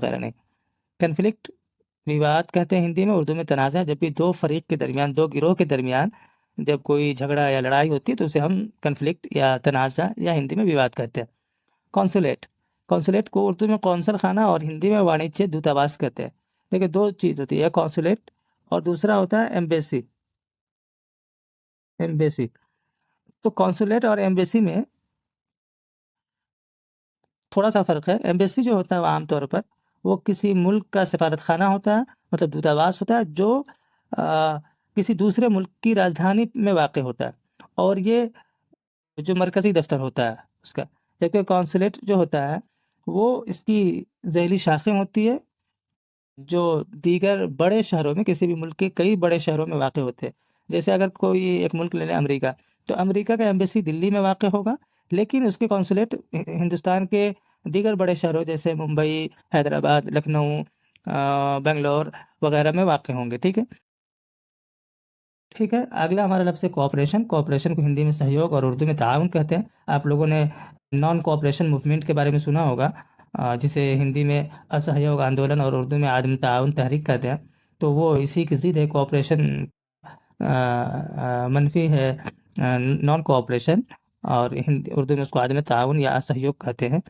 वगैरह नहीं। कन्फ्लिक्ट विवाद कहते हैं हिंदी में, उर्दू में तनाज़ा। जब भी दो फरीक के दरमियान, दो गिरोह के दरमियान जब कोई झगड़ा या लड़ाई होती है तो उसे हम कन्फ्लिक्ट या तनाज़ा या हिंदी में विवाद कहते हैं। कॉन्सुलेट, कॉन्सुलेट को उर्दू में कौंसल खाना और हिंदी में वाणिज्य दूतावास कहते हैं। देखिए दो चीज़ होती है, कॉन्सुलेट और दूसरा होता है एम्बेसी। एम्बेसी, तो कॉन्सुलेट और एम्बेसी में थोड़ा-सा फ़र्क है। एम्बेसी जो होता है वो आम तौर पर वो किसी मुल्क का सफ़ारतखाना होता है, मतलब दूतावास होता है जो किसी दूसरे मुल्क की राजधानी में वाक़ होता है, और ये जो मरकज़ी दफ़्तर होता है उसका। जबकि कॉन्सुलेट जो होता है वो इसकी ज़ैली शाखें होती है जो दीगर बड़े शहरों में, किसी भी मुल्क के कई बड़े शहरों में वाक़ होते हैं। जैसे अगर कोई एक मुल्क ले लें अमेरिका, तो अमेरिका का एम्बेसी दिल्ली में वाक़ होगा, लेकिन उसके कॉन्सुलेट हिंदुस्तान के दीगर बड़े शहरों जैसे मुंबई, हैदराबाद, लखनऊ, बैंगलोर वगैरह में वाक़ होंगे। ठीक है? ठीक है, अगला हमारा लफ्ज़ है कोऑपरेशन। कोऑपरेशन को हिंदी में सहयोग और उर्दू में ताउन कहते हैं। आप लोगों ने नॉन कोऑपरेशन मूवमेंट के बारे में सुना होगा, जिसे हिंदी में असहयोग आंदोलन और उर्दू में आदम ताउन तहरीक कहते हैं। तो वो इसी की ज़िद है। कोऑपरेशन मनफ़ी है नॉन कोऑपरेशन, और हिंदी उर्दू में उसको आदम ताउन या असहयोग कहते हैं।